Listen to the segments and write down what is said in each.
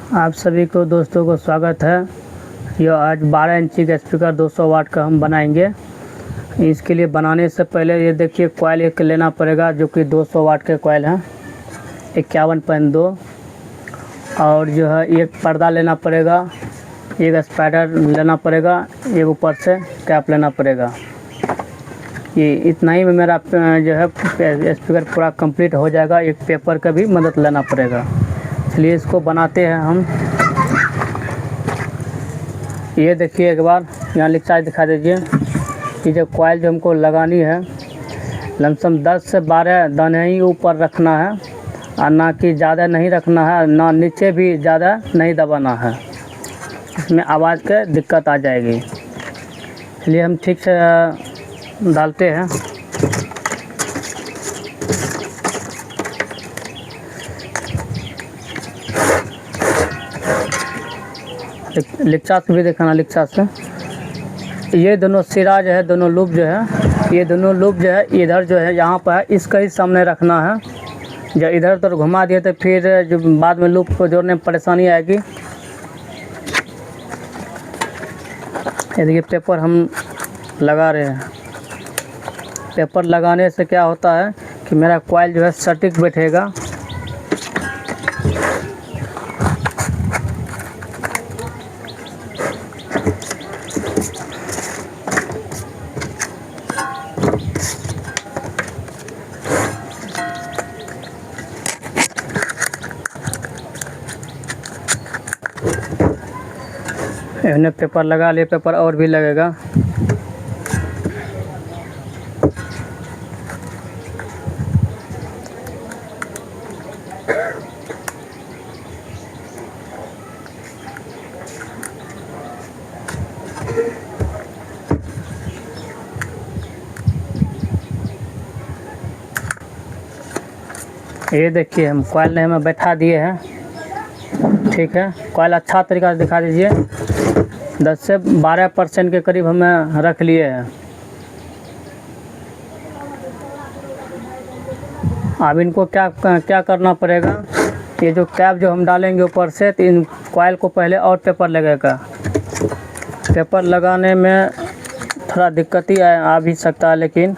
आप सभी को दोस्तों को स्वागत है। यह आज 12 इंची का स्पीकर 200 वाट का हम बनाएंगे। इसके लिए बनाने से पहले ये देखिए कॉइल एक लेना पड़ेगा जो कि 200 वाट के कॉइल हैं 51.2, और जो है एक पर्दा लेना पड़ेगा, एक स्पाइडर लेना पड़ेगा, एक ऊपर से कैप लेना पड़ेगा। ये इतना ही में मेरा जो है स्पीकर पूरा कंप्लीट हो जाएगा। एक पेपर का भी मदद लेना पड़ेगा। चलिए इसको बनाते हैं हम। ये देखिए एक बार यहाँ लिखा दिखा दीजिए कि जो कॉइल जो हमको लगानी है लमसम 10 से 12 दाने ही ऊपर रखना है, और ना कि ज़्यादा नहीं रखना है, ना नीचे भी ज़्यादा नहीं दबाना है, इसमें आवाज़ के दिक्कत आ जाएगी। चलिए हम ठीक से डालते हैं। लिक्सा से भी दिखाना, लिक्सा से। ये दोनों सिरा जो है, दोनों लूप जो है, ये दोनों लूप जो है इधर जो है यहाँ पर है, इसका ही सामने रखना है। जब इधर उधर घुमा दिए तो फिर जो बाद में लूप को जोड़ने में परेशानी आएगी। ये देखिए पेपर हम लगा रहे हैं। पेपर लगाने से क्या होता है कि मेरा कॉइल जो है सटीक बैठेगा। इन्हें पेपर लगा लिए, पेपर और भी लगेगा। ये देखिए हम कॉइल ने हमें बैठा दिए हैं। ठीक है, कॉइल अच्छा तरीका से दिखा दीजिए। 10 से 12% के करीब हमें रख लिए हैं। अब इनको क्या करना पड़ेगा, ये जो कैप जो हम डालेंगे ऊपर से, तो इन कॉइल को पहले और पेपर लगेगा। पेपर लगाने में थोड़ा दिक्कत ही आ भी सकता है, लेकिन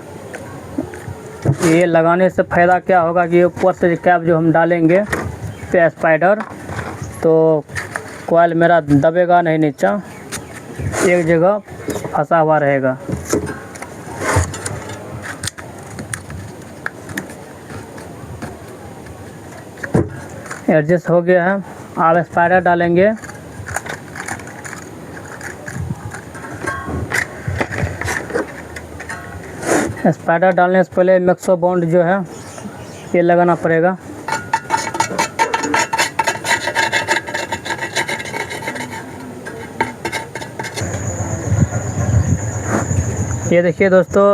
ये लगाने से फ़ायदा क्या होगा कि ऊपर से कैप जो हम डालेंगे पे स्पाइडर, तो कॉइल मेरा दबेगा नहीं, नीचा एक जगह फंसा हुआ रहेगा। एडजस्ट हो गया है। अब स्पाइडर डालेंगे। स्पाइडर डालने से पहले मैक्सो बॉन्ड जो है ये लगाना पड़ेगा। ये देखिए दोस्तों,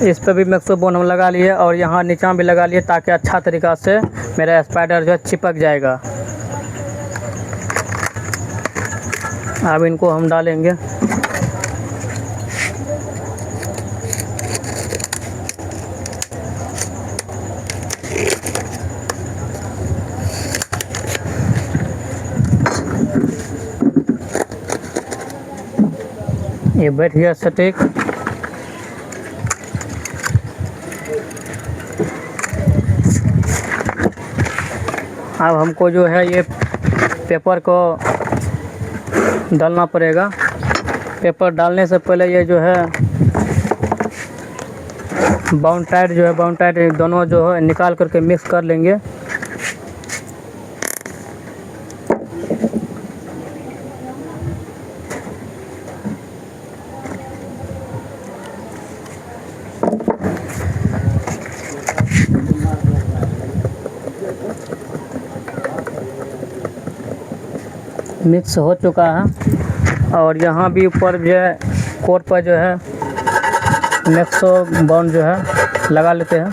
इस पे भी मैक्सो बॉन्ड हम लगा लिए और यहाँ नीचा भी लगा लिए, ताकि अच्छा तरीक़ा से मेरा स्पाइडर जो है चिपक जाएगा। अब इनको हम डालेंगे। ये बैठ गया सटीक। अब हमको जो है ये पेपर को डालना पड़ेगा। पेपर डालने से पहले ये जो है बाउंड टाइट जो है, बाउंड टाइट दोनों जो है निकाल करके मिक्स कर लेंगे। मिक्स हो चुका है, और यहाँ भी ऊपर जो है कोट पर जो है मैक्सो बॉन्ड जो है लगा लेते हैं।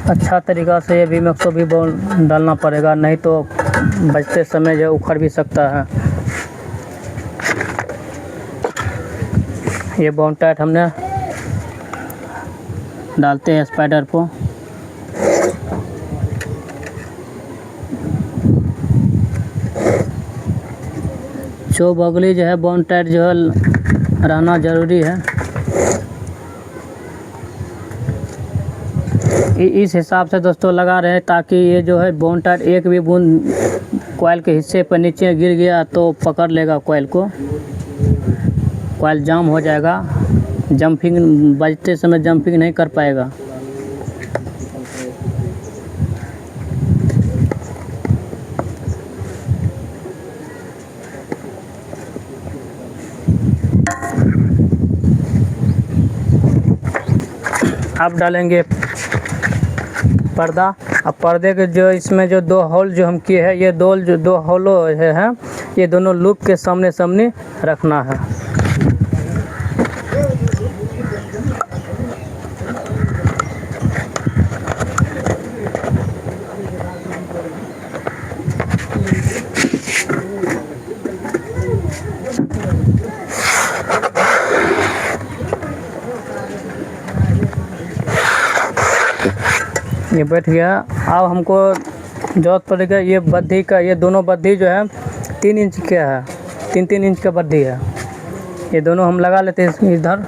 अच्छा तरीक़ा से ये भी मैक्सो भी बॉन्ड डालना पड़ेगा, नहीं तो बजते समय जो उखड़ भी सकता है। ये बॉन्ड टाइट हमने डालते हैं स्पाइडर को। जो बगली जो है बोन टाइट जो है रहना ज़रूरी है। इस हिसाब से दोस्तों लगा रहे हैं ताकि ये जो है बोन टाइट एक भी बूंद कॉइल के हिस्से पर नीचे गिर गया तो पकड़ लेगा कॉइल को, कॉइल जाम हो जाएगा, जंपिंग बजते समय जंपिंग नहीं कर पाएगा। अब डालेंगे पर्दा। अब पर्दे के जो इसमें जो दो होल जो हम किए हैं, ये दो होलो है ये दोनों लूप के सामने सामने रखना है। ये बैठ गया। अब हमको जरूरत पड़ेगा ये बद्धी का, ये दोनों बद्धी जो है 3 इंच का है, 3-3 इंच का बद्धी है। ये दोनों हम लगा लेते हैं इधर।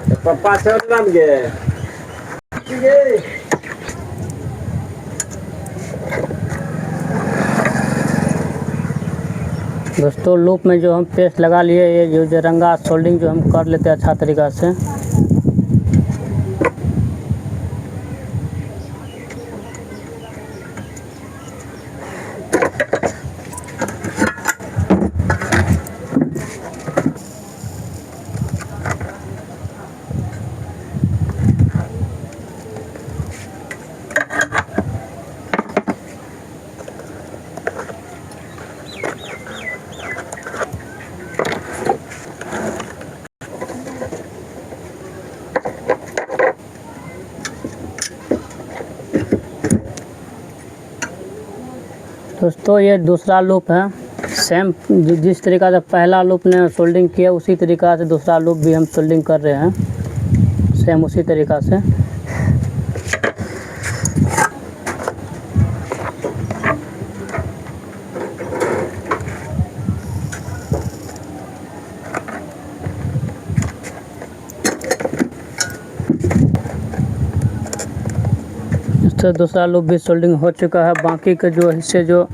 दोस्तों लूप में जो हम पेस्ट लगा लिए, ये जो जरंगा सोल्डिंग जो हम कर लेते हैं अच्छा तरीक़ा से। दोस्तों ये दूसरा लूप है, सेम जिस तरीक़ा से पहला लूप ने सोल्डिंग किया उसी तरीक़ा से दूसरा लूप भी हम सोल्डिंग कर रहे हैं, सेम उसी तरीक़ा से। तो दूसरा लूप भी सोल्डिंग हो चुका है। बाकी के जो हिस्से जो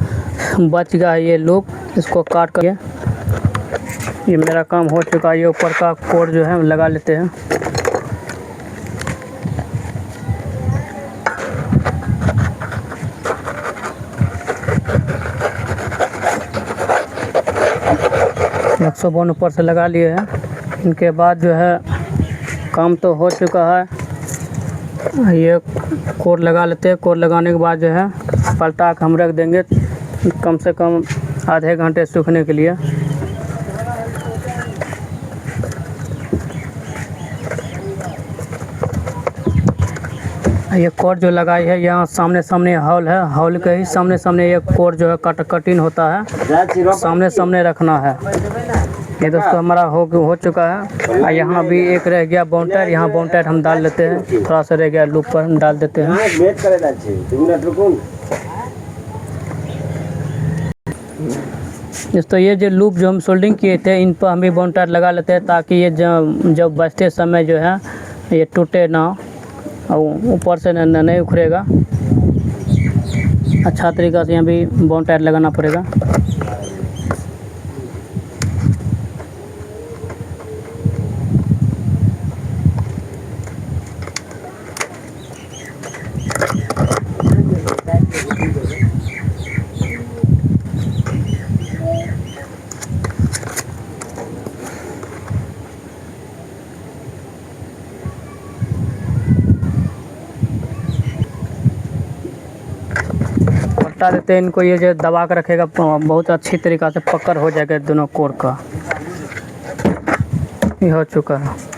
बच गया है ये लूप, इसको काट कर ये मेरा काम हो चुका है। ये ऊपर का कोर जो है लगा लेते हैं। नक्शा बोन ऊपर से लगा लिए हैं। इनके बाद जो है काम तो हो चुका है। ये कोर लगा लेते हैं। कोर लगाने के बाद जो है पलटा के हम रख देंगे कम से कम आधे घंटे सूखने के लिए। ये कोर जो लगाई है यहाँ सामने सामने हॉल है, हॉल के ही सामने सामने ये कोर जो है कटिंग होता है, सामने सामने रखना है। ये दोस्तों हमारा हो चुका है। यहाँ भी एक रह गया बाउंटर, यहाँ बाउंटर हम डाल लेते हैं, थोड़ा सा रह गया लूप पर हम डाल देते हैं। दोस्तों ये जो लूप जो हम सोल्डिंग किए थे इन पर हम भी बाउंटर लगा लेते हैं ताकि ये जब बजते समय जो है ये टूटे ना और ऊपर से नहीं उखड़ेगा। अच्छा तरीक़ा से यहाँ भी बाउंटर लगाना पड़ेगा। पलटा देते हैं इनको। ये जो दबा कर रखेगा बहुत अच्छी तरीक़ा से पकड़ हो जाएगा दोनों कोर का। ये हो चुका है।